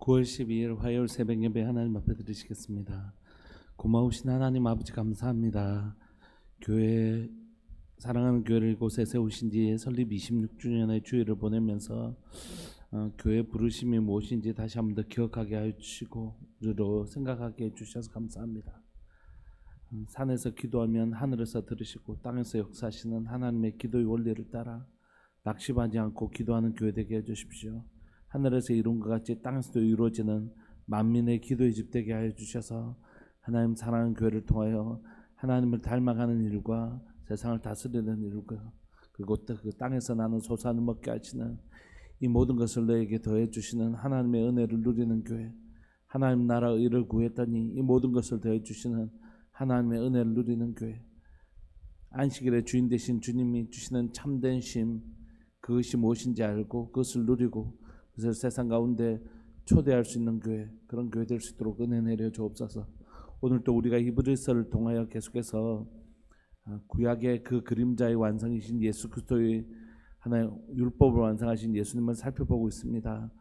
9월 12일 화요일 새벽 예배 하나님 앞에 드리시겠습니다. 고마우신 하나님 아버지 감사합니다. 교회 사랑하는 교회를 이곳에 세우신 뒤에 설립 26주년의 주일을 보내면서 교회 부르심이 무엇인지 다시 한번 더 기억하게 하여 주시고 우리로 생각하게 해주셔서 감사합니다. 산에서 기도하면 하늘에서 들으시고 땅에서 역사하시는 하나님의 기도의 원리를 따라 낙심하지 않고 기도하는 교회 되게 해주십시오. 하늘에서 이룬 것 같이 땅에서도 이루어지는 만민의 기도의 집 되게 하여 주셔서 하나님 사랑하는 교회를 통하여 하나님을 닮아가는 일과 세상을 다스리는 일과 그리고 또 그 땅에서 나는 소산을 먹게 하시는 이 모든 것을 너에게 더해 주시는 하나님의 은혜를 누리는 교회, 하나님 나라 의를 구했더니 이 모든 것을 더해 주시는 하나님의 은혜를 누리는 교회, 안식일의 주인 되신 주님이 주시는 참된 쉼, 그것이 무엇인지 알고 그것을 누리고 그것을 세상 가운데 초대할 수 있는 교회, 그런 교회 될 수 있도록 은혜 내려 주옵소서. 오늘도 우리가 히브리서를 통하여 계속해서 구약의 그 그림자의 완성이신 예수 그리스도의 하나의 율법을 완성하신 예수님을 살펴보고 있습니다.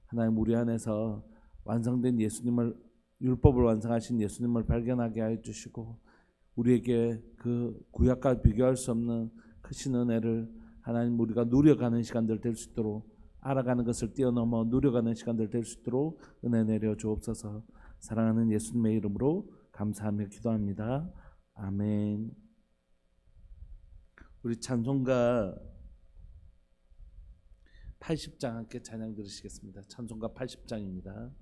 하나님 우리 안에서 완성된 예수님을, 율법을 완성하신 예수님을 발견하게 하여 주시고 우리에게 그 구약과 비교할 수 없는 크신 은혜를 하나님 우리가 누려가는 시간들 될 수 있도록, 알아가는 것을 뛰어넘어 누려가는 시간들 될 수 있도록 은혜 내려 주옵소서. 사랑하는 예수님의 이름으로 감사하며 기도합니다. 아멘. 우리 찬송가 80장 함께 찬양 들으시겠습니다. 찬송가 80장입니다.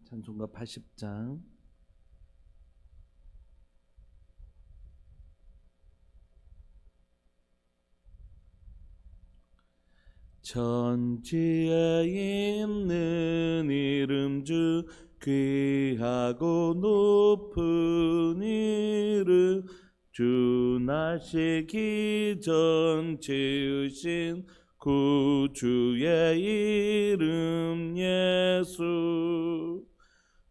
찬송가 80장. 천지에 있는 이름 중 귀하고 높은 이름, 주 나시기 전 지으신 구주의 이름 예수.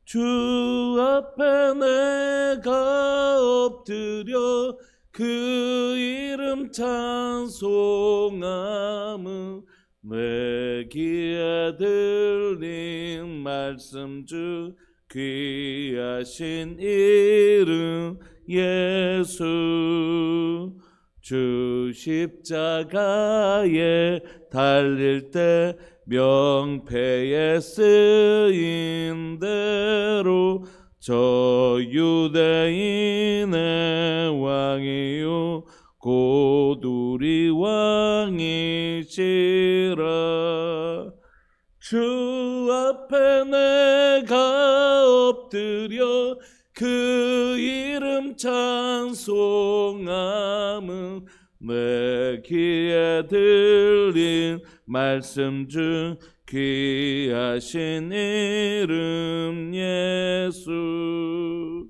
주 앞에 내가 엎드려 그 이름 찬송함은 내 귀에 들린 말씀 중 귀하신 이름 예수. 주 십자가에 달릴 때 명패에 쓰인 대로 저 유대인의 왕이요 곧 우리 왕이시라. 주 앞에 내가 엎드려 그 이름 찬송함은 내 귀에 들린 말씀 중 귀하신 이름 예수.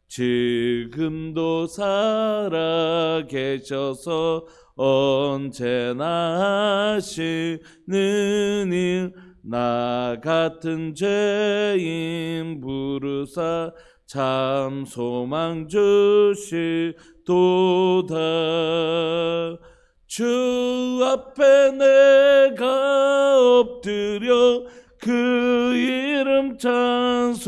지금도 살아 계셔서 언제나 하시는 일, 나 같은 죄인 부르사 참 소망 주시도다. 주 앞에 내가 엎드려 그 이름 찬송함은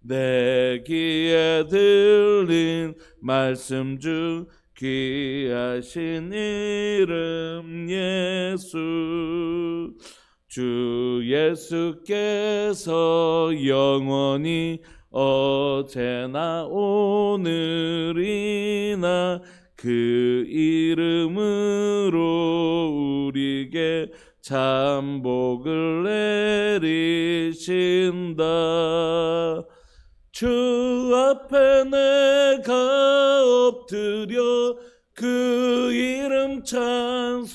내 귀에 들린 말씀 중 귀하신 이름 예수. 주 예수께서 영원히 어제나 오늘이나 그 이름으로 우리에게 참 복을 내리신다. 주 앞에 내가 엎드려 그 이름 찬송함은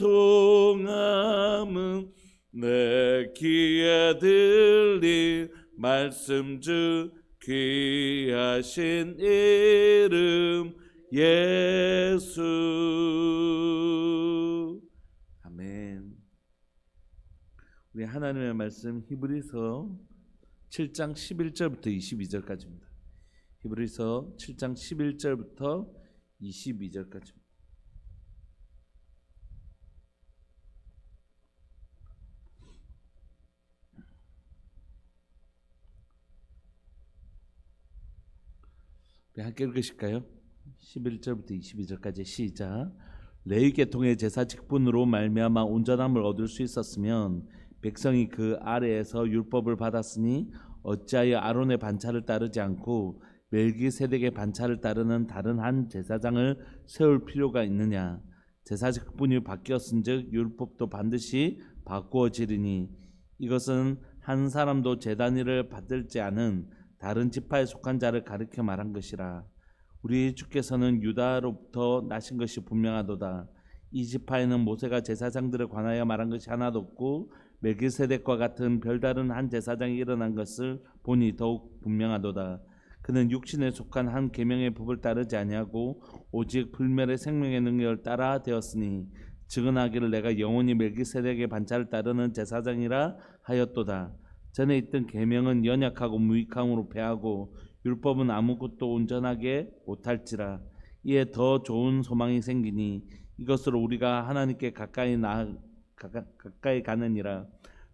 내 귀에 들린 말씀 중 귀하신 이름 예수. 아멘. 우리 하나님의 말씀 히브리서 7장 11절부터 22절까지입니다. 히브리서 7장 11절부터 22절까지입니다. 우리 함께 읽으실까요? 11절부터 22절까지 시작. 레위 계통의 제사 직분으로 말미암아 온전함을 얻을 수 있었으면 백성이 그 아래에서 율법을 받았으니 어찌하여 아론의 반차를 따르지 않고 멜기세덱의 반차를 따르는 다른 한 제사장을 세울 필요가 있느냐. 제사 직분이 바뀌었은즉 율법도 반드시 바꾸어지리니 이것은 한 사람도 제단 일을 받들지 않은 다른 지파에 속한 자를 가리켜 말한 것이라. 우리 주께서는 유다로부터 나신 것이 분명하도다. 이 지파에는 모세가 제사장들을 관하여 말한 것이 하나도 없고 멜기세덱과 같은 별다른 한 제사장이 일어난 것을 보니 더욱 분명하도다. 그는 육신에 속한 한 계명의 법을 따르지 아니하고 오직 불멸의 생명의 능력을 따라 되었으니 증언하기를 내가 영원히 멜기세덱의 반차를 따르는 제사장이라 하였도다. 전에 있던 계명은 연약하고 무익함으로 패하고 율법은 아무것도 온전하게 못할지라. 이에 더 좋은 소망이 생기니 이것으로 우리가 하나님께 가까이 가느니라.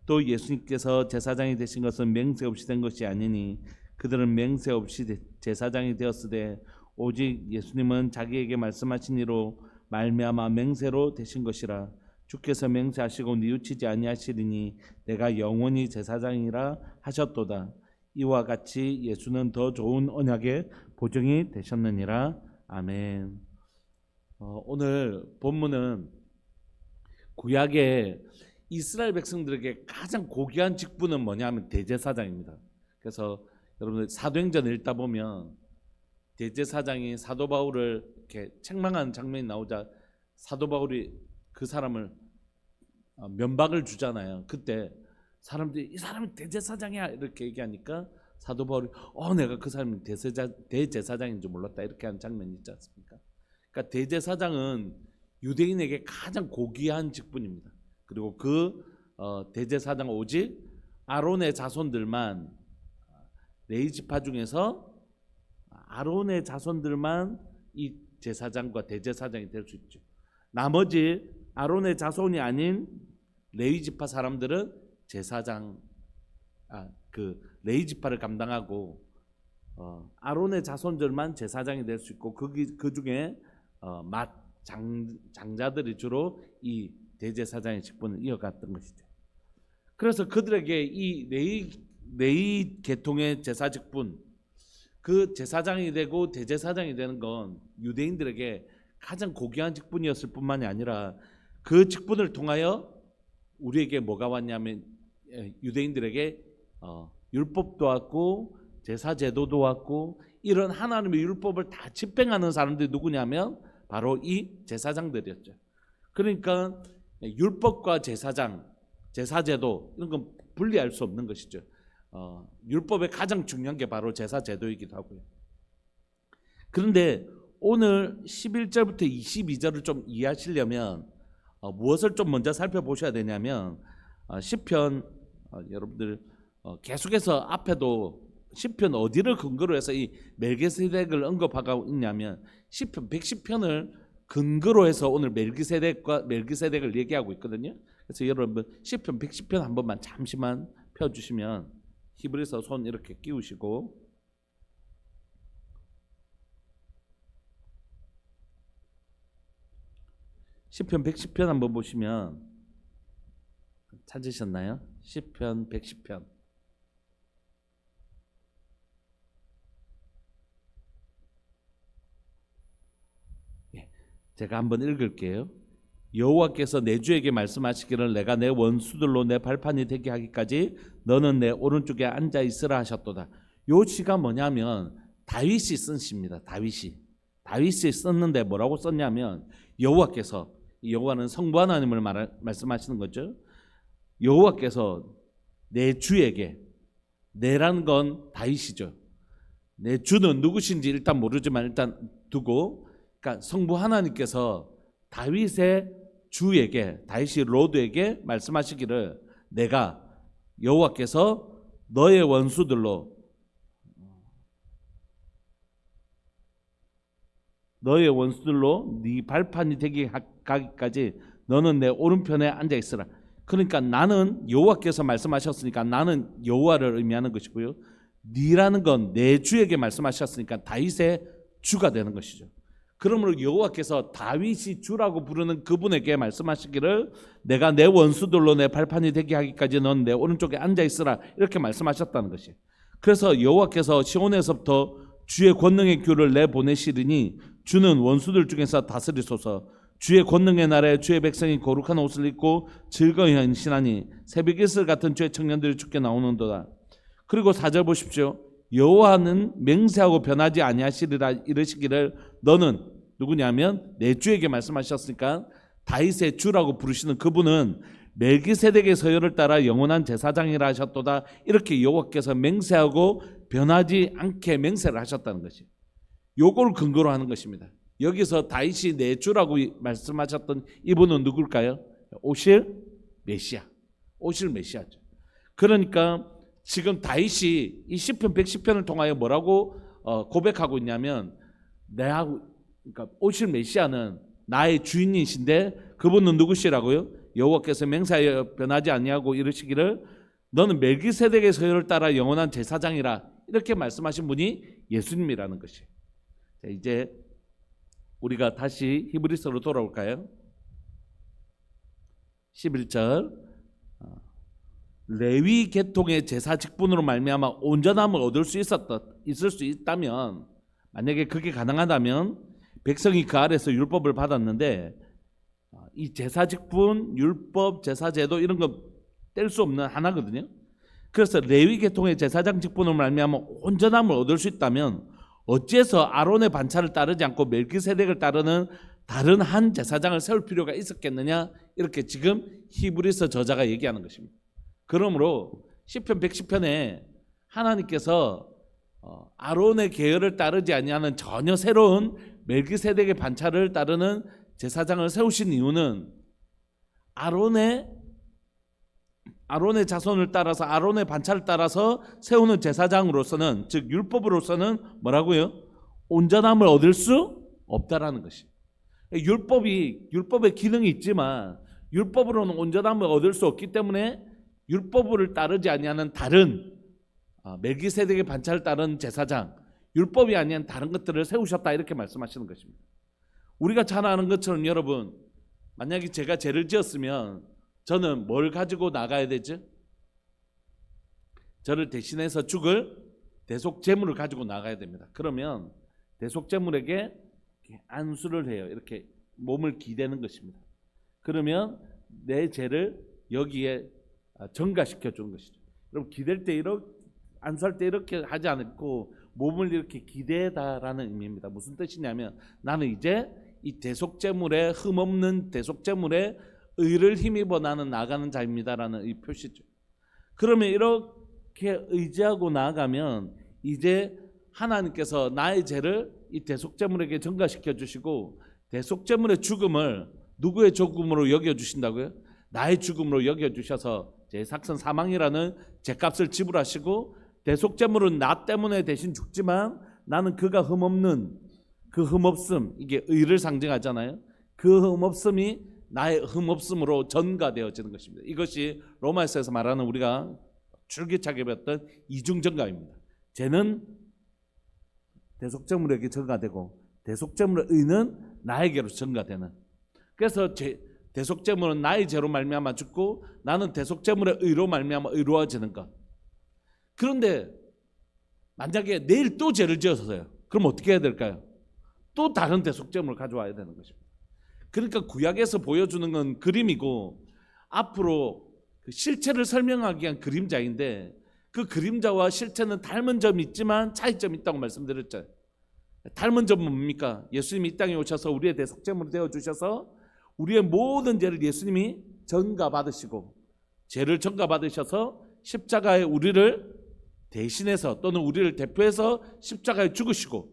또 예수님께서 제사장이 되신 것은 맹세 없이 된 것이 아니니 그들은 맹세 없이 제사장이 되었으되 오직 예수님은 자기에게 말씀하신 이로 말미암아 맹세로 되신 것이라. 주께서 맹세하시고 뉘우치지 아니하시리니 내가 영원히 제사장이라 하셨도다. 이와 같이 예수는 더 좋은 언약의 보증이 되셨느니라. 아멘. 오늘 본문은 구약의 이스라엘 백성들에게 가장 고귀한 직분은 뭐냐면 대제사장입니다. 그래서 여러분들 사도행전 읽다 보면 대제사장이 사도 바울을 이렇게 책망하는 장면이 나오자 사도 바울이 그 사람을 면박을 주잖아요. 그때 사람들이 이 사람이 대제사장이야 이렇게 얘기하니까 사도 바울이 내가 그 사람이 대제사장인 줄 몰랐다 이렇게 하는 장면이 있지 않습니까? 그러니까 대제사장은 유대인에게 가장 고귀한 직분입니다. 그리고 그 대제사장 오직 아론의 자손들만, 레위 지파 중에서 아론의 자손들만 이 제사장과 대제사장이 될 수 있죠. 나머지 아론의 자손이 아닌 레위 지파 사람들은 제사장, 그 레위 지파를 감당하고 아론의 자손들만 제사장이 될 수 있고 그 중에 장자들이 주로 이 대제사장의 직분을 이어갔던 것이죠. 그래서 그들에게 이 레위 계통의 제사 직분, 그 제사장이 되고 대제사장이 되는 건 유대인들에게 가장 고귀한 직분이었을 뿐만이 아니라 그 직분을 통하여 우리에게 뭐가 왔냐면 유대인들에게 율법도 왔고 제사 제도도 왔고 이런 하나님의 율법을 다 집행하는 사람들이 누구냐면 바로 이 제사장들이었죠. 그러니까 율법과 제사장, 제사제도 이런 건 분리할 수 없는 것이죠. 율법의 가장 중요한 게 바로 제사제도이기도 하고요. 그런데 오늘 11절부터 22절을 좀 이해하시려면 무엇을 좀 먼저 살펴보셔야 되냐면 시편 여러분들 계속해서 앞에도 시편 어디를 근거로 해서 이 멜기세덱을 언급하고 있냐면 시편 110편을 근거로 해서 오늘 멜기세덱을 얘기하고 있거든요. 그래서 여러분 시편 110편 한 번만 잠시만 펴주시면 히브리서 손 이렇게 끼우시고 시편 110편 한번 보시면 찾으셨나요? 시편 110편. 제가 한번 읽을게요. 여호와께서 내 주에게 말씀하시기를 내가 내 원수들로 내 발판이 되게 하기까지 너는 내 오른쪽에 앉아 있으라 하셨도다. 요 시가 뭐냐면 다윗이 쓴 시입니다. 다윗이 썼는데 뭐라고 썼냐면 여호와께서, 여호와는 성부 하나님을 말씀하시는 거죠. 여호와께서 내 주에게, 내라는 건 다윗이죠. 내 주는 누구신지 일단 모르지만 일단 두고, 그러니까 성부 하나님께서 다윗의 주에게, 다윗이 로드에게 말씀하시기를 내가 여호와께서 너의 원수들로 네 발판이 되게 가기까지 너는 내 오른편에 앉아 있으라. 그러니까 나는 여호와께서 말씀하셨으니까 나는 여호와를 의미하는 것이고요. 네라는 건 내 주에게 말씀하셨으니까 다윗의 주가 되는 것이죠. 그러므로 여호와께서 다윗이 주라고 부르는 그분에게 말씀하시기를 내가 내 원수들로 내 발판이 되게 하기까지 넌 내 오른쪽에 앉아 있으라 이렇게 말씀하셨다는 것이. 그래서 여호와께서 시온에서부터 주의 권능의 귤을 내보내시리니 주는 원수들 중에서 다스리소서. 주의 권능의 날에 주의 백성이 거룩한 옷을 입고 즐거이 헌신하니 새벽 이슬 같은 주의 청년들이 주께 나오는도다. 그리고 4절 보십시오. 여호와는 맹세하고 변하지 아니하시리라 이르시기를 너는 누구냐면 내 주에게 말씀하셨으니까 다윗의 주라고 부르시는 그분은 멜기세덱의 서열을 따라 영원한 제사장이라 하셨도다. 이렇게 여호와께서 맹세하고 변하지 않게 맹세를 하셨다는 것이 요걸 근거로 하는 것입니다. 여기서 다윗이 내 주라고 말씀하셨던 이분은 누굴까요? 오실 메시아. 오실 메시아죠. 그러니까 지금 다윗이 이 시편 110편을 통하여 뭐라고 고백하고 있냐면 그러니까 오실 메시아는 나의 주인이신데 그분은 누구시라고요? 여호와께서 맹세하여 변하지 아니하고 이르시기를 너는 멜기세덱의 서열을 따라 영원한 제사장이라 이렇게 말씀하신 분이 예수님이라는 것이. 자, 이제 우리가 다시 히브리서로 돌아올까요? 11절 레위 계통의 제사 직분으로 말미암아 온전함을 얻을 수 있을 수 있다면 만약에 그게 가능하다면 백성이 그 아래서 율법을 받았는데 이 제사 직분, 율법, 제사 제도 이런 거 뗄 수 없는 하나거든요. 그래서 레위 계통의 제사장 직분으로 말미암아 온전함을 얻을 수 있다면 어째서 아론의 반차를 따르지 않고 멜기세덱을 따르는 다른 한 제사장을 세울 필요가 있었겠느냐 이렇게 지금 히브리서 저자가 얘기하는 것입니다. 그러므로 시편 110편에 하나님께서 아론의 계열을 따르지 아니하는 전혀 새로운 멜기세덱의 반차를 따르는 제사장을 세우신 이유는 아론의 자손을 따라서 아론의 반차를 따라서 세우는 제사장으로서는 즉 율법으로서는 뭐라고요? 온전함을 얻을 수 없다라는 것이. 율법의 기능이 있지만 율법으로는 온전함을 얻을 수 없기 때문에 율법을 따르지 아니하는 다른 멜기세덱의 반차를 따른 제사장, 율법이 아닌 다른 것들을 세우셨다 이렇게 말씀하시는 것입니다. 우리가 잘 아는 것처럼 여러분 만약에 제가 죄를 지었으면 저는 뭘 가지고 나가야 되죠? 저를 대신해서 죽을 대속제물을 가지고 나가야 됩니다. 그러면 대속제물에게 안수를 해요. 이렇게 몸을 기대는 것입니다. 그러면 내 죄를 여기에 전가시켜 주는 것이죠. 여러분 기댈 때 이렇게 안수할 때 이렇게 하지 않고 몸을 이렇게 기대다라는 의미입니다. 무슨 뜻이냐면 나는 이제 이 대속제물에 흠없는 대속제물에 의를 힘입어 나는 나가는 자입니다라는 이 표시죠. 그러면 이렇게 의지하고 나아가면 이제 하나님께서 나의 죄를 이 대속제물에게 전가시켜 주시고 대속제물의 죽음을 누구의 죽음으로 여겨 주신다고요? 나의 죽음으로 여겨 주셔서 제 삭선 사망이라는 죄값을 지불하시고 대속제물은 나 때문에 대신 죽지만 나는 그가 흠없는 그 흠없음 이게 의를 상징하잖아요. 그 흠없음이 나의 흠없음으로 전가되어지는 것입니다. 이것이 로마서에서 말하는 우리가 줄기차게 배웠던 이중전가입니다. 죄는 대속제물에게 전가되고 대속제물의 의는 나에게로 전가되는. 그래서 대속제물은 나의 죄로 말미암아 죽고 나는 대속제물의 의로 말미암아 의로워지는 것. 그런데 만약에 내일 또 죄를 지어서요. 그럼 어떻게 해야 될까요? 또 다른 대속제물을 가져와야 되는 것입니다. 그러니까 구약에서 보여주는 건 그림이고 앞으로 그 실체를 설명하기 위한 그림자인데 그 그림자와 실체는 닮은 점이 있지만 차이점이 있다고 말씀드렸잖아요. 닮은 점은 뭡니까? 예수님이 이 땅에 오셔서 우리의 대속제물이 되어주셔서 우리의 모든 죄를 예수님이 전가받으시고 죄를 전가받으셔서 십자가에 우리를 대신해서 또는 우리를 대표해서 십자가에 죽으시고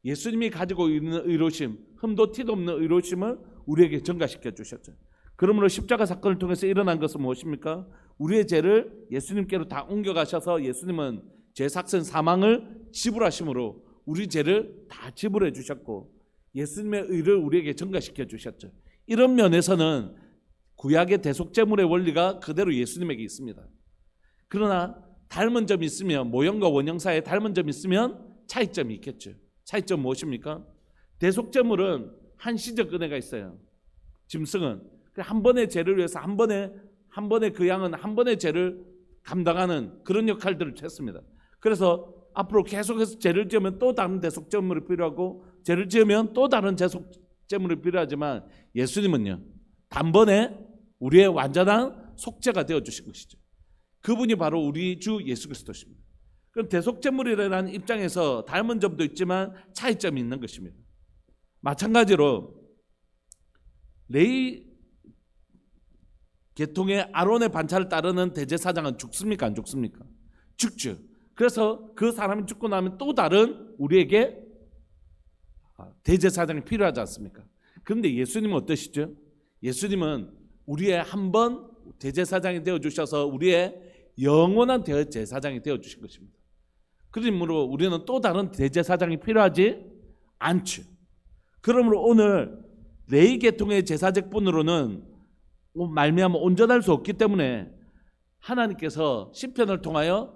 예수님이 가지고 있는 의로심, 흠도 티도 없는 의로심을 우리에게 전가시켜 주셨죠. 그러므로 십자가 사건을 통해서 일어난 것은 무엇입니까? 우리의 죄를 예수님께로 다 옮겨가셔서 예수님은 죄 삭선 사망을 지불하심으로 우리 죄를 다 지불해 주셨고 예수님의 의를 우리에게 전가시켜 주셨죠. 이런 면에서는 구약의 대속제물의 원리가 그대로 예수님에게 있습니다. 그러나 닮은 점이 있으면 모형과 원형 사이에 닮은 점이 있으면 차이점이 있겠죠. 차이점 무엇입니까? 대속제물은 한시적 은혜가 있어요. 짐승은 한 번의 죄를 위해서 한 번의 그 양은 한 번의 죄를 감당하는 그런 역할들을 했습니다. 그래서 앞으로 계속해서 죄를 지으면 또 다른 대속제물이 필요하고 죄를 지으면 또 다른 대속제물이 필요하지만 예수님은요 단번에 우리의 완전한 속죄가 되어주신 것이죠. 그분이 바로 우리 주 예수 그리스도십니다. 그럼 대속제물이라는 입장에서 닮은 점도 있지만 차이점이 있는 것입니다. 마찬가지로 레위 계통의 아론의 반차를 따르는 대제사장은 죽습니까? 안 죽습니까? 죽죠. 그래서 그 사람이 죽고 나면 또 다른 우리에게 대제사장이 필요하지 않습니까? 그런데 예수님은 어떠시죠? 예수님은 우리의 한 번 대제사장이 되어주셔서 우리의 영원한 대제사장이 되어주신 것입니다. 그러므로 우리는 또 다른 대제사장이 필요하지 않죠. 그러므로 오늘 레위 계통의 제사직분으로는 말미암아 온전할 수 없기 때문에 하나님께서 시편을 통하여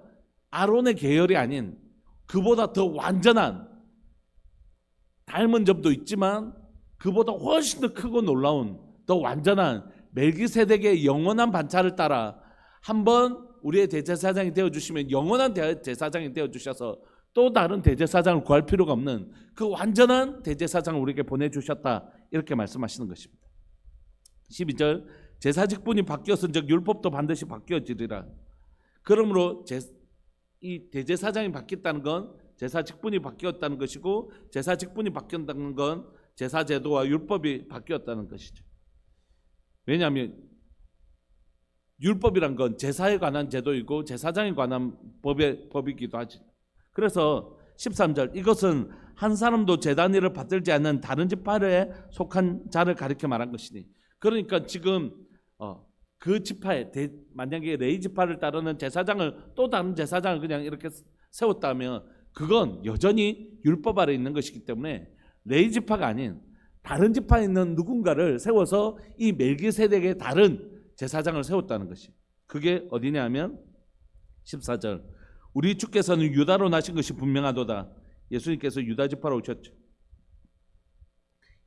아론의 계열이 아닌 그보다 더 완전한 닮은 점도 있지만 그보다 훨씬 더 크고 놀라운 더 완전한 멜기세덱의 영원한 반차를 따라 한번 우리의 대제사장이 되어주시면 영원한 대제사장이 되어주셔서 또 다른 대제사장을 구할 필요가 없는 그 완전한 대제사장을 우리에게 보내주셨다 이렇게 말씀하시는 것입니다. 12절 제사직분이 바뀌었은즉 율법도 반드시 바뀌어지리라. 그러므로 이 대제사장이 바뀌었다는 건 제사직분이 바뀌었다는 것이고 제사직분이 바뀌었다는 건 제사제도와 율법이 바뀌었다는 것이죠. 왜냐하면 율법이란 건 제사에 관한 제도이고 제사장에 관한 법이기도 하지. 그래서 13절 이것은 한 사람도 제단 일을 받들지 않는 다른 지파에 속한 자를 가리켜 말한 것이니. 그러니까 지금 그 지파에 만약에 레위 지파를 따르는 제사장을 또 다른 제사장을 그냥 이렇게 세웠다면 그건 여전히 율법 아래 있는 것이기 때문에 레위 지파가 아닌 다른 지파에 있는 누군가를 세워서 이 멜기세덱의 다른 제사장을 세웠다는 것이. 그게 어디냐 하면 14절 우리 주께서는 유다로 나신 것이 분명하도다. 예수님께서 유다 지파로 오셨죠.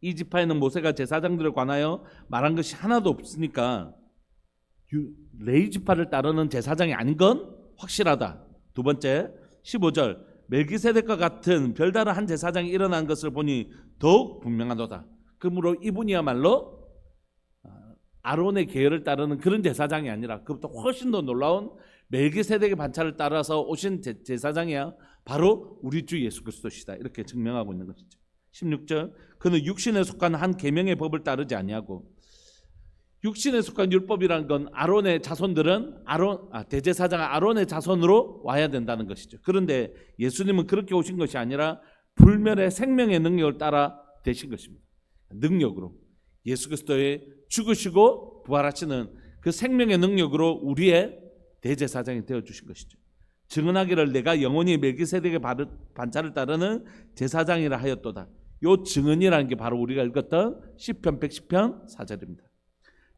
이 지파에는 모세가 제사장들을 관하여 말한 것이 하나도 없으니까 레위 지파를 따르는 제사장이 아닌 건 확실하다. 두 번째 15절 멜기세덱과 같은 별다른 한 제사장이 일어난 것을 보니 더욱 분명하도다. 그러므로 이분이야말로 아론의 계열을 따르는 그런 제사장이 아니라 그것보다 훨씬 더 놀라운 멜기세덱의 반차를 따라서 오신 제사장이야 바로 우리 주 예수 그리스도시다. 이렇게 증명하고 있는 것이죠. 16절 그는 육신에 속한 한 계명의 법을 따르지 아니하고. 육신에 속한 율법이라는 건 아론의 자손들은 대제사장 아론의 자손으로 와야 된다는 것이죠. 그런데 예수님은 그렇게 오신 것이 아니라 불멸의 생명의 능력을 따라 되신 것입니다. 능력으로 예수 그리스도의 죽으시고 부활하시는 그 생명의 능력으로 우리의 대제사장이 되어주신 것이죠. 증언하기를 내가 영원히 멜기세덱의 반차를 따르는 제사장이라 하였도다. 이 증언이라는 게 바로 우리가 읽었던 시편 110편 4절입니다.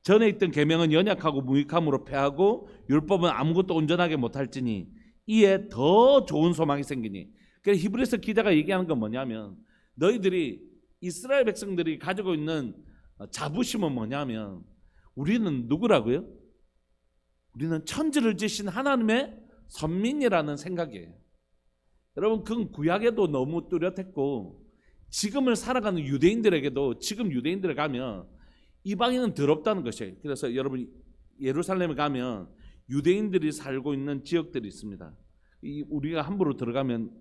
전에 있던 계명은 연약하고 무익함으로 패하고 율법은 아무것도 온전하게 못할지니 이에 더 좋은 소망이 생기니. 그래서 히브리서 기자가 얘기하는 건 뭐냐면 너희들이 이스라엘 백성들이 가지고 있는 자부심은 뭐냐면 우리는 누구라고요? 우리는 천지를 지신 하나님의 선민이라는 생각이에요. 여러분 그건 구약에도 너무 뚜렷했고 지금을 살아가는 유대인들에게도 지금 유대인들에 가면 이방인은 더럽다는 것이에요. 그래서 여러분 예루살렘에 가면 유대인들이 살고 있는 지역들이 있습니다. 우리가 함부로 들어가면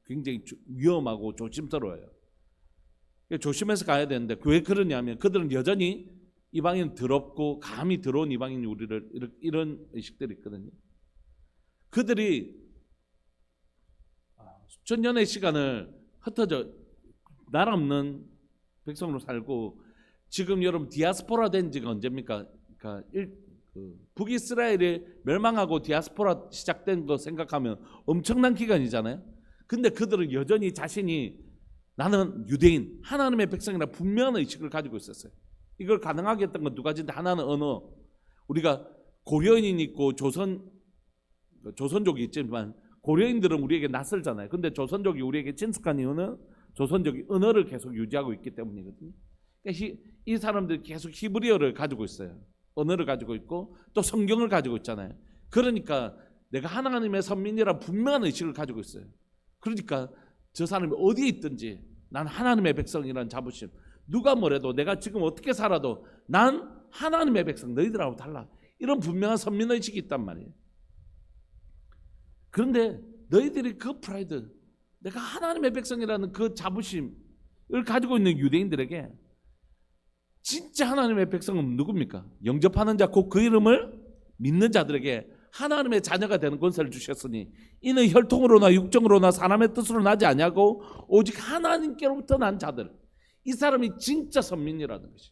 굉장히 위험하고 조심스러워요. 조심해서 가야 되는데 왜 그러냐면 그들은 여전히 이방인 더럽고 감히 들어온 이방인이 우리를 이런 의식들이 있거든요. 그들이 수천 년의 시간을 흩어져 나라 없는 백성으로 살고 지금 여러분 디아스포라 된 지가 언제입니까? 그러니까 북이스라엘이 멸망하고 디아스포라 시작된 거 생각하면 엄청난 기간이잖아요. 근데 그들은 여전히 자신이 나는 유대인 하나님의 백성이라 분명한 의식을 가지고 있었어요. 이걸 가능하게 했던 건 두 가지인데 하나는 언어. 우리가 고려인이 있고 조선 조선족이 있지만 고려인들은 우리에게 낯설잖아요. 근데 조선족이 우리에게 친숙한 이유는 조선족이 언어를 계속 유지하고 있기 때문이거든요. 그러니까 이 사람들이 계속 히브리어를 가지고 있어요. 언어를 가지고 있고 또 성경을 가지고 있잖아요. 그러니까 내가 하나님의 선민이라 분명한 의식을 가지고 있어요. 그러니까 저 사람이 어디에 있든지 난 하나님의 백성이라는 자부심, 누가 뭐래도 내가 지금 어떻게 살아도 난 하나님의 백성, 너희들하고 달라, 이런 분명한 선민의식이 있단 말이에요. 그런데 너희들이 그 프라이드, 내가 하나님의 백성이라는 그 자부심을 가지고 있는 유대인들에게 진짜 하나님의 백성은 누굽니까? 영접하는 자 곧 그 이름을 믿는 자들에게 하나님의 자녀가 되는 권세를 주셨으니 이는 혈통으로나 육정으로나 사람의 뜻으로 나지 아니하고 오직 하나님께로부터 난 자들, 이 사람이 진짜 선민이라는 것이.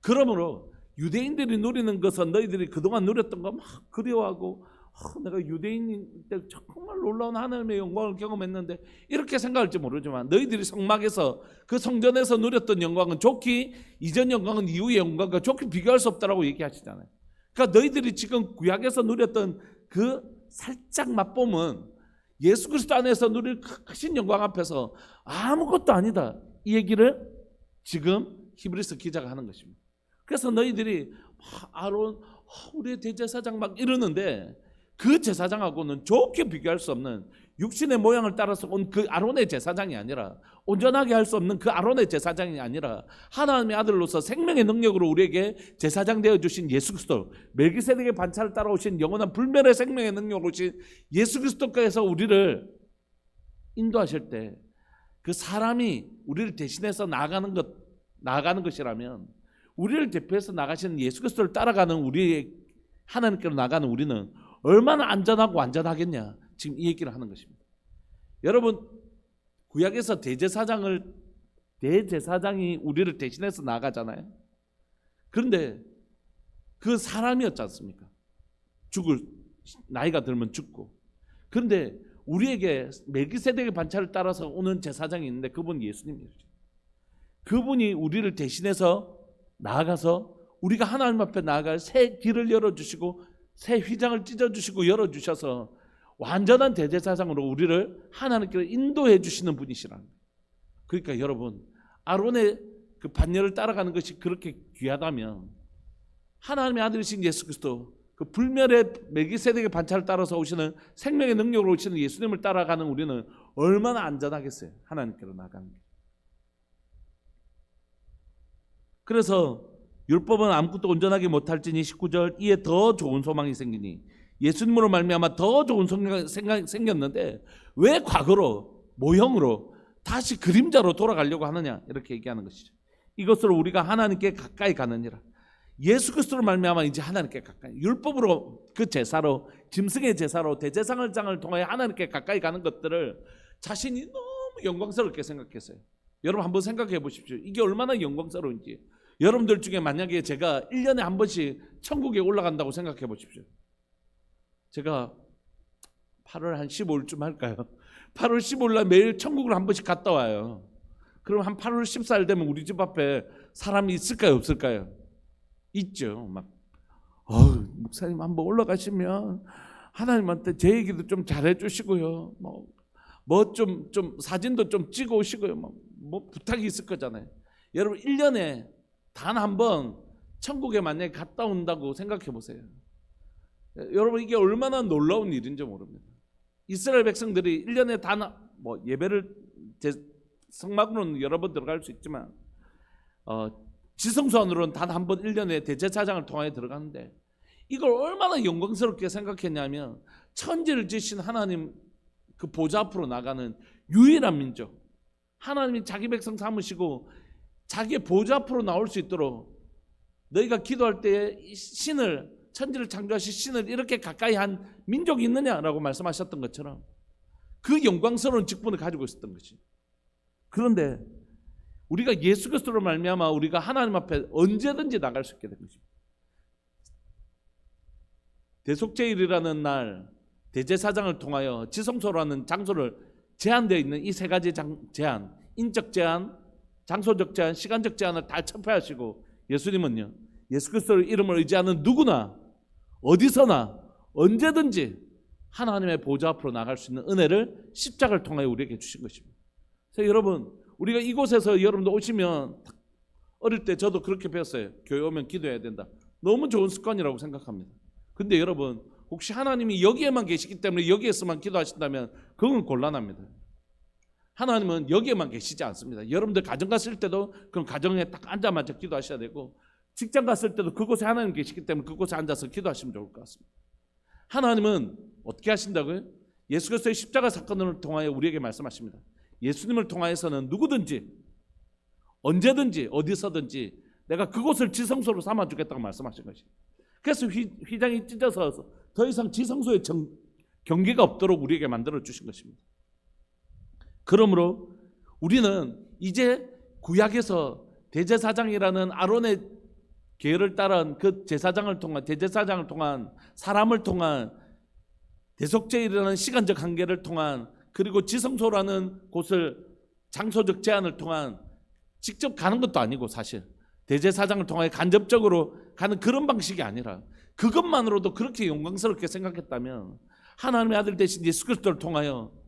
그러므로 유대인들이 누리는 것은 너희들이 그동안 누렸던 거 막 그리워하고, 내가 유대인일 때 정말 놀라운 하나님의 영광을 경험했는데 이렇게 생각할지 모르지만 너희들이 성막에서 그 성전에서 누렸던 영광은 좋기 이전 영광은 이후의 영광과 좋게 비교할 수 없다라고 얘기하시잖아요. 그러니까 너희들이 지금 구약에서 누렸던 그 살짝 맛봄은 예수 그리스도 안에서 누릴 크신 영광 앞에서 아무것도 아니다, 이 얘기를 지금 히브리서 기자가 하는 것입니다. 그래서 너희들이 아론, 우리의 대제사장 막 이러는데 그 제사장하고는 좋게 비교할 수 없는 육신의 모양을 따라서 온 그 아론의 제사장이 아니라, 온전하게 할 수 없는 그 아론의 제사장이 아니라 하나님의 아들로서 생명의 능력으로 우리에게 제사장 되어주신 예수 그리스도, 멜기세덱의 반차를 따라오신 영원한 불멸의 생명의 능력으로 오신 예수 그리스도께서 우리를 인도하실 때 그 사람이 우리를 대신해서 나아가는 것이라면, 우리를 대표해서 나가시는 예수 그리스도를 따라가는 우리의 하나님께로 나가는 우리는 얼마나 안전하고 안전하겠냐, 지금 이 얘기를 하는 것입니다. 여러분, 구약에서 대제사장이 우리를 대신해서 나가잖아요. 그런데 그 사람이었지 않습니까? 나이가 들면 죽고. 그런데 우리에게 멜기세덱의 반차를 따라서 오는 제사장이 있는데 그분이 예수님이죠. 그분이 우리를 대신해서 나아가서 우리가 하나님 앞에 나아갈 새 길을 열어주시고 새 휘장을 찢어주시고 열어주셔서 완전한 대제사장으로 우리를 하나님께로 인도해 주시는 분이시라는 거예요. 그러니까 여러분, 아론의 그 반열을 따라가는 것이 그렇게 귀하다면 하나님의 아들이신 예수 그리스도, 그 불멸의 멜기세덱의 반차를 따라서 오시는 생명의 능력으로 오시는 예수님을 따라가는 우리는 얼마나 안전하겠어요, 하나님께로 나가는 게. 그래서 율법은 아무것도 온전하게 못할지니 19절, 이에 더 좋은 소망이 생기니, 예수님으로 말미암아 더 좋은 생각이 생겼는데 왜 과거로, 모형으로 다시 그림자로 돌아가려고 하느냐, 이렇게 얘기하는 것이죠. 이것으로 우리가 하나님께 가까이 가느니라. 예수 그리스도로 말미암아 이제 하나님께 가까이, 율법으로 그 제사로, 짐승의 제사로 대제사장을 통하여 하나님께 가까이 가는 것들을 자신이 너무 영광스럽게 생각했어요. 여러분 한번 생각해 보십시오. 이게 얼마나 영광스러운지. 여러분들 중에 만약에 제가 1년에 한 번씩 천국에 올라간다고 생각해 보십시오. 제가 8월 한 15일쯤 할까요? 8월 15일 날 매일 천국을 한 번씩 갔다 와요. 그럼 한 8월 14일 되면 우리 집 앞에 사람이 있을까요, 없을까요? 있죠. 막 목사님 한번 올라가시면 하나님한테 제 얘기도 좀 잘해 주시고요. 뭐 좀 사진도 좀 찍어 오시고요. 뭐 부탁이 있을 거잖아요. 여러분 1년에 단 한 번 천국에 만약에 갔다 온다고 생각해 보세요. 여러분 이게 얼마나 놀라운 일인지 모릅니다. 이스라엘 백성들이 1년에 단 예배를 성막으로는 여러 번 들어갈 수 있지만 지성소안으로는 단 한 번 1년에 대제사장을 통하여 들어가는데 이걸 얼마나 영광스럽게 생각했냐면, 천지를 지으신 하나님 그 보좌 앞으로 나가는 유일한 민족, 하나님이 자기 백성 삼으시고 자기의 보좌 앞으로 나올 수 있도록 너희가 기도할 때에 신을, 천지를 창조하신 신을 이렇게 가까이 한 민족이 있느냐라고 말씀하셨던 것처럼 그 영광스러운 직분을 가지고 있었던 것이. 그런데 우리가 예수 그리스도로 말미암아 우리가 하나님 앞에 언제든지 나갈 수 있게 된 것입니다. 대속죄일이라는 날 대제사장을 통하여 지성소라는 장소를 제한되어 있는 이 세 가지 제한, 인적 제한, 장소적 제한, 시간적 제한을 다 철폐하시고 예수님은요, 예수 그리스도의 이름을 의지하는 누구나 어디서나 언제든지 하나님의 보좌 앞으로 나갈 수 있는 은혜를 십자가를 통하여 우리에게 주신 것입니다. 그래서 여러분, 우리가 이곳에서 여러분도 오시면, 어릴 때 저도 그렇게 배웠어요. 교회 오면 기도해야 된다. 너무 좋은 습관이라고 생각합니다. 근데 여러분, 혹시 하나님이 여기에만 계시기 때문에 여기에서만 기도하신다면 그건 곤란합니다. 하나님은 여기에만 계시지 않습니다. 여러분들 가정 갔을 때도 그럼 가정에 딱 앉아마자 기도하셔야 되고, 직장 갔을 때도 그곳에 하나님 계시기 때문에 그곳에 앉아서 기도하시면 좋을 것 같습니다. 하나님은 어떻게 하신다고요? 예수 그리스도의 십자가 사건을 통하여 우리에게 말씀하십니다. 예수님을 통하여서는 누구든지 언제든지 어디서든지 내가 그곳을 지성소로 삼아주겠다고 말씀하신 것입니다. 그래서 휘장이 찢어서 더 이상 지성소의 경계가 없도록 우리에게 만들어 주신 것입니다. 그러므로 우리는 이제 구약에서 대제사장이라는 아론의 계열을 따른 그 제사장을 통한, 대제사장을 통한, 사람을 통한, 대속죄라는 시간적 한계를 통한, 그리고 지성소라는 곳을 장소적 제한을 통한, 직접 가는 것도 아니고 사실 대제사장을 통하여 간접적으로 가는 그런 방식이 아니라 그것만으로도 그렇게 영광스럽게 생각했다면, 하나님의 아들 되신 예수 그리스도를 통하여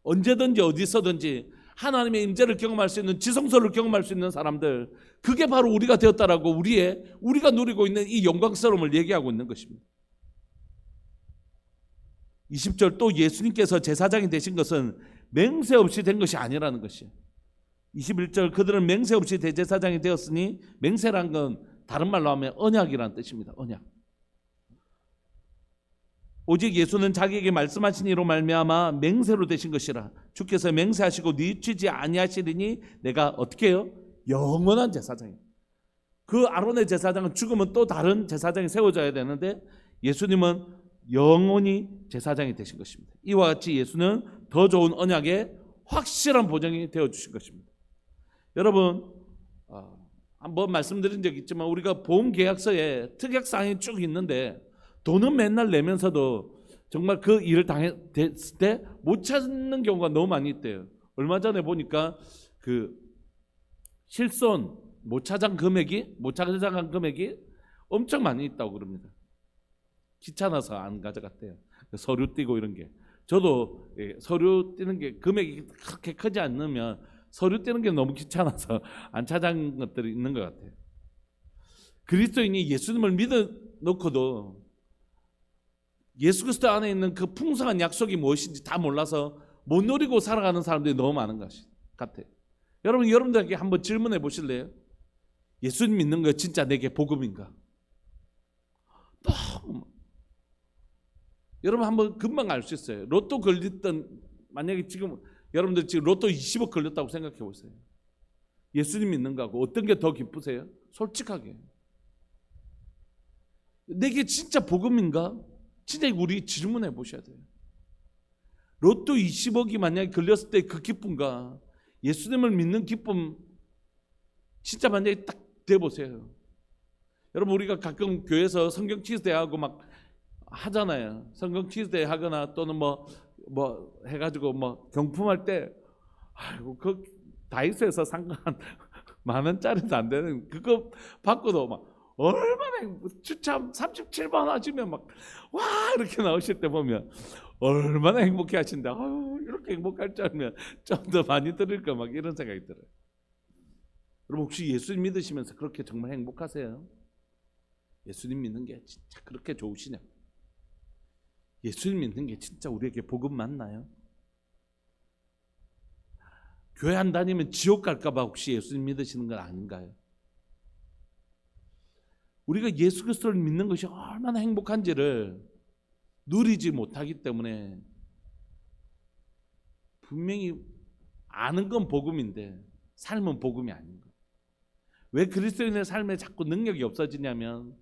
언제든지 어디서든지 하나님의 임재를 경험할 수 있는, 지성소를 경험할 수 있는 사람들, 그게 바로 우리가 되었다라고 우리가 누리고 있는 이 영광스러움을 얘기하고 있는 것입니다. 20절, 또 예수님께서 제사장이 되신 것은 맹세 없이 된 것이 아니라는 것이에요. 21절, 그들은 맹세 없이 대제사장이 되었으니, 맹세란 건 다른 말로 하면 언약이라는 뜻입니다. 언약. 오직 예수는 자기에게 말씀하신 이로 말미암아 맹세로 되신 것이라. 주께서 맹세하시고 뉘우치지 아니하시리니 내가 어떻게 해요? 영원한 제사장이에요. 그 아론의 제사장은 죽으면 또 다른 제사장이 세워져야 되는데, 예수님은 영원히 제사장이 되신 것입니다. 이와 같이 예수는 더 좋은 언약의 확실한 보장이 되어주신 것입니다. 여러분, 한번 말씀드린 적이 있지만 우리가 보험계약서에 특약사항이 쭉 있는데 돈은 맨날 내면서도 정말 그 일을 당했을 때 못 찾는 경우가 너무 많이 있대요. 얼마 전에 보니까 그 실손 못 찾아간 금액이 엄청 많이 있다고 그럽니다. 귀찮아서 안 가져갔대요. 서류 띄고 이런 게. 저도 서류 띄는 게 금액이 그렇게 크지 않으면 서류 띄는 게 너무 귀찮아서 안 찾아간 것들이 있는 것 같아요. 그리스도인이 예수님을 믿어놓고도 예수 그리스도 안에 있는 그 풍성한 약속이 무엇인지 다 몰라서 못 누리고 살아가는 사람들이 너무 많은 것 같아요. 여러분들에게 한번 질문해 보실래요? 예수님 믿는 거 진짜 내게 복음인가? 여러분 한번 금방 알 수 있어요. 로또 걸렸던, 만약에 지금 여러분들 지금 로또 20억 걸렸다고 생각해 보세요. 예수님 믿는 거하고 어떤 게 더 기쁘세요? 솔직하게. 내게 진짜 복음인가? 진짜 우리 질문해 보셔야 돼요. 로또 20억이 만약에 걸렸을 때 그 기쁨과 예수님을 믿는 기쁨, 진짜 만약에 딱 돼보세요. 여러분, 우리가 가끔 교회에서 성경 퀴즈대 하고 막 하잖아요. 성경 퀴즈대 하거나 또는 뭐 해가지고 뭐 경품할 때, 아이고 그 다이소에서 산 거 한 10,000원짜리도 안 되는 그거 받고도 막 얼마나 추첨 37번 하시면 막 와 이렇게 나오실 때 보면 얼마나 행복해 하신다. 이렇게 행복할 줄 알면 좀 더 많이 들을까 막 이런 생각이 들어요. 여러분, 혹시 예수님 믿으시면서 그렇게 정말 행복하세요? 예수님 믿는 게 진짜 그렇게 좋으시냐? 예수님 믿는 게 진짜 우리에게 복음 맞나요? 교회 안 다니면 지옥 갈까 봐 혹시 예수님 믿으시는 건 아닌가요? 우리가 예수 그리스도를 믿는 것이 얼마나 행복한지를 누리지 못하기 때문에, 분명히 아는 건 복음인데 삶은 복음이 아닌 거예요. 왜 그리스도인의 삶에 자꾸 능력이 없어지냐면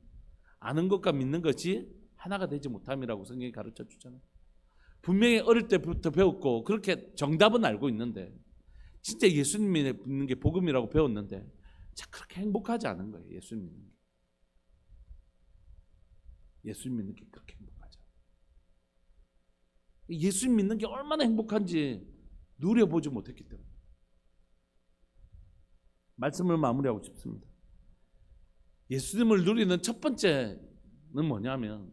아는 것과 믿는 것이 하나가 되지 못함이라고 성경이 가르쳐 주잖아요. 분명히 어릴 때부터 배웠고 그렇게 정답은 알고 있는데, 진짜 예수님 믿는 게 복음이라고 배웠는데 자, 그렇게 행복하지 않은 거예요. 예수님 믿는 게. 예수님 믿는 게 그렇게 행복하죠. 예수님 믿는 게 얼마나 행복한지 누려보지 못했기 때문에. 말씀을 마무리하고 싶습니다. 예수님을 누리는 첫 번째는 뭐냐면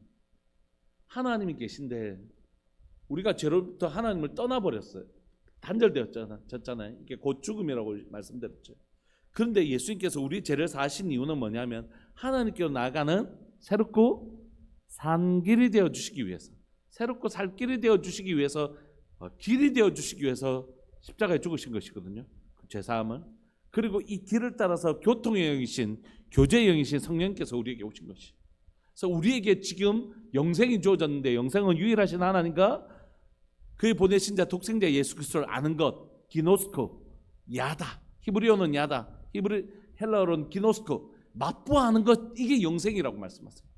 하나님이 계신데 우리가 죄로부터 하나님을 떠나버렸어요. 단절되었잖아요. 이게 곧 죽음이라고 말씀드렸죠. 그런데 예수님께서 우리 죄를 사하신 이유는 뭐냐면 하나님께로 나아가는 새롭고 산 길이 되어 주시기 위해서, 새롭고 살 길이 되어 주시기 위해서, 길이 되어 주시기 위해서 십자가에 죽으신 것이거든요. 그 죄사함은. 그리고 이 길을 따라서 교통의 영이신, 교제의 영이신 성령께서 우리에게 오신 것이. 그래서 우리에게 지금 영생이 주어졌는데, 영생은 유일하신 하나님과 그의 보내신 자 독생자 예수 그리스도를 아는 것, 기노스코, 야다. 히브리어는 야다, 헬라어로는 기노스코, 맛보아하는 것, 이게 영생이라고 말씀하세요.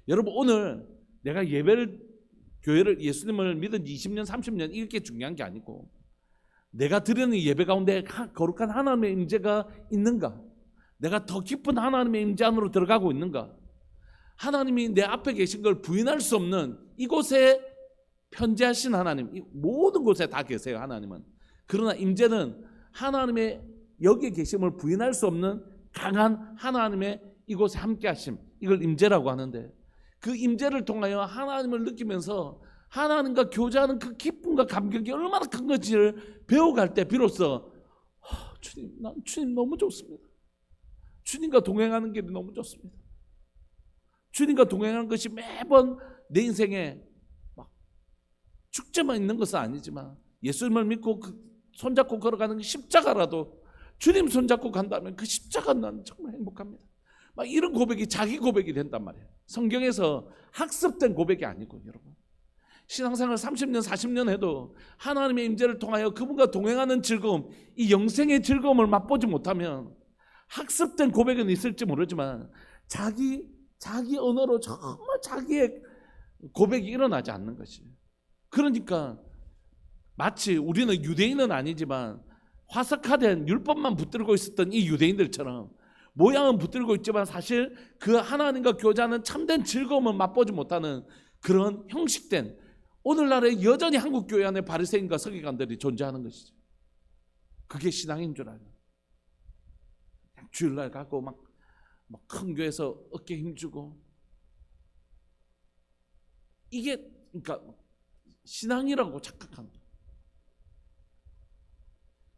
여러분, 오늘 내가 교회를, 예수님을 믿은 20년 30년 이렇게 중요한 게 아니고, 내가 드리는 예배 가운데 거룩한 하나님의 임재가 있는가, 내가 더 깊은 하나님의 임재 안으로 들어가고 있는가, 하나님이 내 앞에 계신 걸 부인할 수 없는 이곳에 편재하신 하나님, 모든 곳에 다 계세요. 하나님은. 그러나 임재는 하나님의 여기에 계심을 부인할 수 없는 강한 하나님의 이곳에 함께 하심, 이걸 임재라고 하는데, 그 임재를 통하여 하나님을 느끼면서 하나님과 교제하는 그 기쁨과 감격이 얼마나 큰 건지를 배워갈 때 비로소 주님, 난 주님 너무 좋습니다. 주님과 동행하는 길이 너무 좋습니다. 주님과 동행하는 것이 매번 내 인생에 막 축제만 있는 것은 아니지만, 예수님을 믿고 손잡고 걸어가는 게 십자가라도 주님 손잡고 간다면 그 십자가 난 정말 행복합니다. 막 이런 고백이 자기 고백이 된단 말이에요. 성경에서 학습된 고백이 아니고, 여러분, 신앙생활 30년 40년 해도 하나님의 임재를 통하여 그분과 동행하는 즐거움, 이 영생의 즐거움을 맛보지 못하면 학습된 고백은 있을지 모르지만 자기 언어로 정말 자기의 고백이 일어나지 않는 것이에요. 그러니까 마치 우리는 유대인은 아니지만 화석화된 율법만 붙들고 있었던 이 유대인들처럼 모양은 붙들고 있지만 사실 그 하나님과 교제하는 참된 즐거움을 맛보지 못하는 그런 형식된, 오늘날에 여전히 한국 교회 안에 바리새인과 서기관들이 존재하는 것이죠. 그게 신앙인 줄 알면 주일날 가고 막 큰 교회에서 어깨 힘주고, 이게 그러니까 신앙이라고 착각합니다.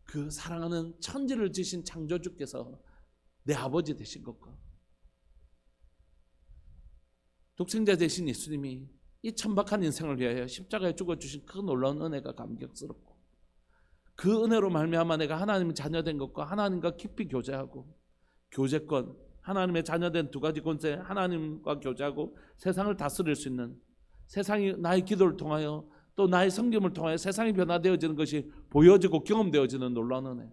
그 사랑하는 천지를 지신 창조주께서 내 아버지 되신 것과 독생자 되신 예수님이 이 천박한 인생을 위하여 십자가에 죽어주신 그 놀라운 은혜가 감격스럽고, 그 은혜로 말미암아 내가 하나님의 자녀된 것과 하나님과 깊이 교제하고, 교제권, 하나님의 자녀된 두 가지 권세, 하나님과 교제하고 세상을 다스릴 수 있는, 세상이 나의 기도를 통하여 또 나의 성김을 통하여 세상이 변화되어지는 것이 보여지고 경험되어지는 놀라운 은혜,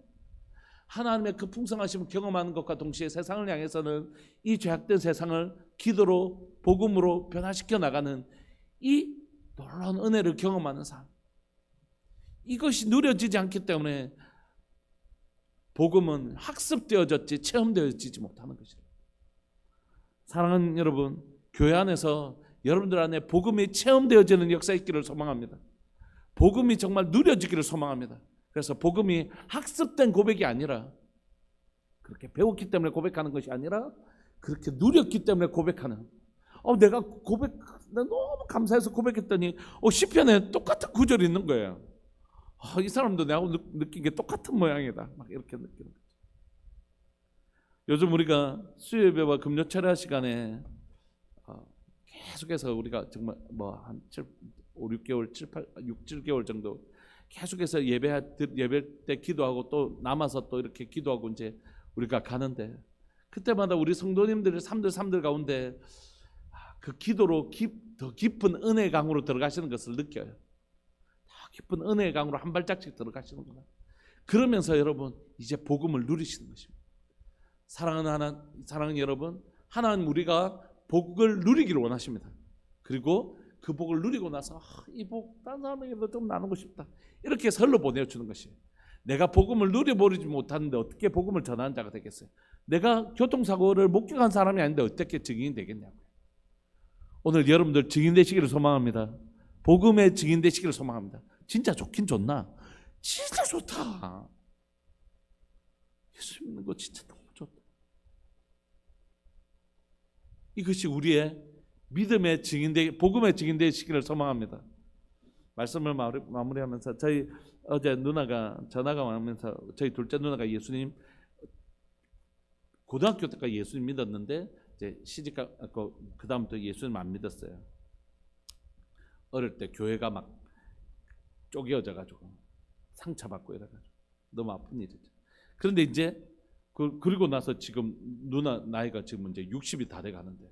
하나님의 그 풍성하심을 경험하는 것과 동시에 세상을 향해서는 이 죄악된 세상을 기도로, 복음으로 변화시켜 나가는 이 놀라운 은혜를 경험하는 삶, 이것이 누려지지 않기 때문에 복음은 학습되어졌지 체험되어지지 못하는 것이다. 사랑하는 여러분, 교회 안에서 여러분들 안에 복음이 체험되어지는 역사 있기를 소망합니다. 복음이 정말 누려지기를 소망합니다. 그래서 복음이 학습된 고백이 아니라, 그렇게 배웠기 때문에 고백하는 것이 아니라 그렇게 누렸기 때문에 고백하는, 내가 너무 감사해서 고백했더니 시편에 똑같은 구절이 있는 거예요. 이 사람도 내가 느낀 게 똑같은 모양이다, 막 이렇게 느끼는 거죠. 요즘 우리가 수요예배와 금요 철야 시간에 계속해서 우리가 정말 한 5, 6개월, 7개월 정도 계속해서 예배 때 기도하고 또 남아서 또 이렇게 기도하고 이제 우리가 가는데, 그때마다 우리 성도님들의 삶들 가운데 그 기도로 더 깊은 은혜 강으로 들어가시는 것을 느껴요. 더 깊은 은혜 강으로 한 발짝씩 들어가시는구나. 그러면서 여러분 이제 복음을 누리시는 것입니다. 사랑하는 여러분, 하나님 우리가 복을 누리기를 원하십니다. 그리고 그 복을 누리고 나서 이 복 다른 사람에게도 좀 나누고 싶다, 이렇게 설로 보내주는 것이에요. 내가 복음을 누려보지 못하는데 어떻게 복음을 전하는 자가 되겠어요? 내가 교통사고를 목격한 사람이 아닌데 어떻게 증인이 되겠냐고요. 오늘 여러분들 증인 되시기를 소망합니다. 복음의 증인 되시기를 소망합니다. 진짜 좋긴 좋나? 진짜 좋다. 예수 믿는 거 진짜 너무 좋다. 이것이 우리의 믿음의 증인되 복음의 증인되시기를 소망합니다. 말씀을 마무리하면서 저희 어제 누나가 전화가 오면서 저희 둘째 누나가 예수님 고등학교 때까지 예수님 믿었는데 이제 시집가고 그 다음부터 예수님 안 믿었어요. 어릴 때 교회가 막 쪼개어져가지고 상처받고 이래가지고 너무 아픈 일이죠. 그런데 이제 그리고 나서 지금 누나 나이가 지금 이제 60이 다 돼가는데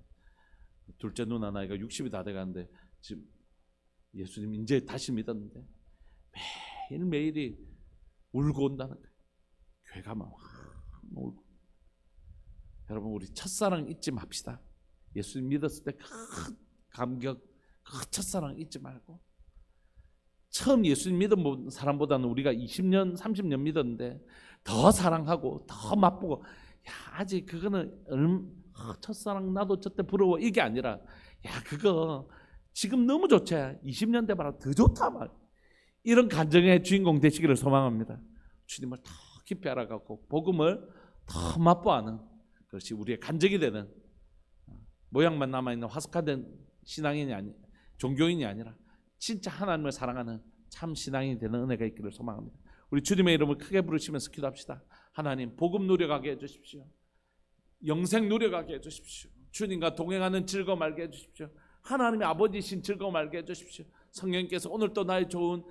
둘째 누나 나이가 60이 다 돼가는데 지금 예수님 이제 다시 믿었는데 매일매일이 울고 온다는 거예요. 교회 가면 울고. 여러분 우리 첫사랑 잊지 맙시다. 예수님 믿었을 때 큰 감격, 그 첫사랑 잊지 말고 처음 예수님 믿은 사람보다는 우리가 20년, 30년 믿었는데 더 사랑하고 더 맛보고 아직 그거는 첫사랑 나도 저때 부러워 이게 아니라 그거 지금 너무 좋지 20년 돼봐라 더 좋다 말 이런 감정의 주인공 되시기를 소망합니다. 주님을 더 깊이 알아가고 복음을 더 맛보아하는 그것이 우리의 간증이 되는 모양만 남아있는 화석화된 종교인이 아니라 진짜 하나님을 사랑하는 참 신앙이 되는 은혜가 있기를 소망합니다. 우리 주님의 이름을 크게 부르시면서 기도합시다. 하나님 복음 누려가게 해주십시오. 영생 누려가게 해주십시오. 주님과 동행하는 즐거움 알게 해주십시오. 하나님의 아버지신 즐거움 알게 해주십시오. 성령님께서 오늘 또 나의 좋은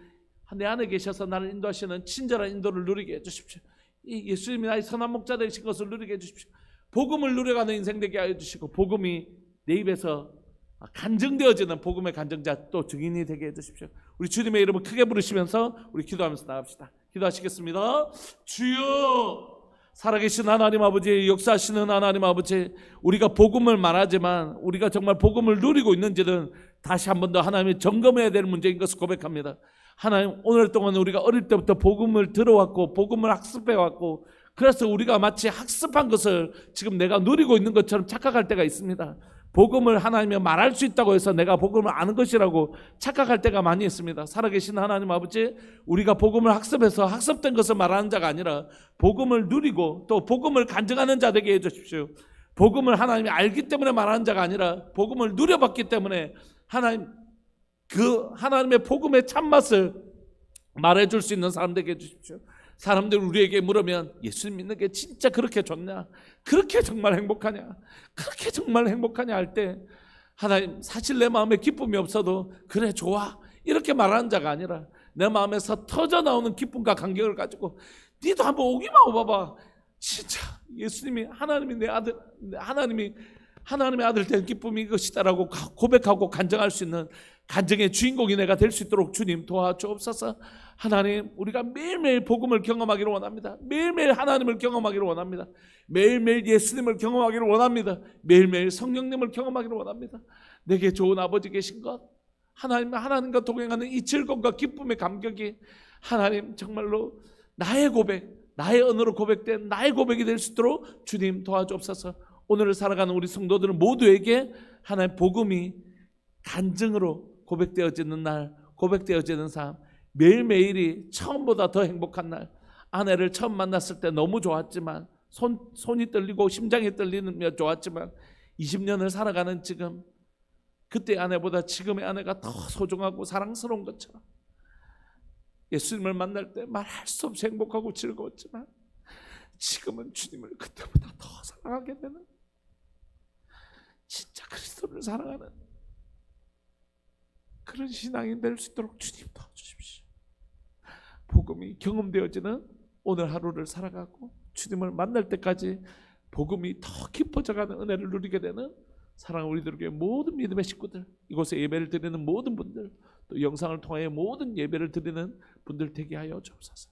내 안에 계셔서 나를 인도하시는 친절한 인도를 누리게 해주십시오. 이 예수님이 나의 선한 목자 되신 것을 누리게 해주십시오. 복음을 누려가는 인생 되게 해주시고 복음이 내 입에서 간증되어지는 복음의 간증자 또 증인이 되게 해주십시오. 우리 주님의 이름을 크게 부르시면서 우리 기도하면서 나갑시다. 기도하시겠습니다. 주여 살아계신 하나님 아버지 역사하시는 하나님 아버지 우리가 복음을 말하지만 우리가 정말 복음을 누리고 있는지는 다시 한 번 더 하나님이 점검해야 될 문제인 것을 고백합니다. 하나님 오늘 동안 우리가 어릴 때부터 복음을 들어왔고 복음을 학습해왔고 그래서 우리가 마치 학습한 것을 지금 내가 누리고 있는 것처럼 착각할 때가 있습니다. 복음을 하나님이 말할 수 있다고 해서 내가 복음을 아는 것이라고 착각할 때가 많이 있습니다. 살아계신 하나님 아버지 우리가 복음을 학습해서 학습된 것을 말하는 자가 아니라 복음을 누리고 또 복음을 간증하는 자 되게 해주십시오. 복음을 하나님이 알기 때문에 말하는 자가 아니라 복음을 누려봤기 때문에 하나님의 복음의 참맛을 말해줄 수 있는 사람 되게 해주십시오. 사람들 우리에게 물으면 예수님 믿는 게 진짜 그렇게 좋냐? 그렇게 정말 행복하냐? 그렇게 정말 행복하냐 할 때 하나님 사실 내 마음에 기쁨이 없어도 그래 좋아 이렇게 말하는 자가 아니라 내 마음에서 터져나오는 기쁨과 감격을 가지고 니도 한번 오기만 와봐봐. 진짜 예수님이 하나님이 내 아들 하나님의 아들 된 기쁨이 이것이다라고 고백하고 간증할 수 있는 간증의 주인공이 내가 될 수 있도록 주님 도와주옵소서. 하나님 우리가 매일매일 복음을 경험하기를 원합니다. 매일매일 하나님을 경험하기를 원합니다. 매일매일 예수님을 경험하기를 원합니다. 매일매일 성령님을 경험하기를 원합니다. 내게 좋은 아버지 계신 것 하나님과 동행하는 이 즐거움과 기쁨의 감격이 하나님 정말로 나의 고백 나의 언어로 고백된 나의 고백이 될 수 있도록 주님 도와주옵소서. 오늘을 살아가는 우리 성도들 모두에게 하나님 복음이 간증으로 고백되어지는 날 고백되어지는 삶 매일매일이 처음보다 더 행복한 날 아내를 처음 만났을 때 너무 좋았지만 손이 떨리고 심장이 떨리며 좋았지만 20년을 살아가는 지금 그때의 아내보다 지금의 아내가 더 소중하고 사랑스러운 것처럼 예수님을 만날 때 말할 수 없이 행복하고 즐거웠지만 지금은 주님을 그때보다 더 사랑하게 되는 진짜 그리스도를 사랑하는 그런 신앙이 될 수 있도록 주님 도와주십시오. 복음이 경험되어지는 오늘 하루를 살아가고 주님을 만날 때까지 복음이 더 깊어져가는 은혜를 누리게 되는 사랑하는 우리들에게 모든 믿음의 식구들 이곳에 예배를 드리는 모든 분들 또 영상을 통해 모든 예배를 드리는 분들 되게 하여 주옵소서.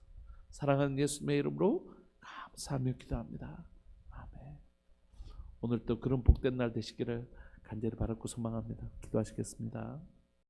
사랑하는 예수님의 이름으로 감사하며 기도합니다. 아멘. 오늘 또 그런 복된 날 되시기를 간절히 바라고 소망합니다. 기도하시겠습니다.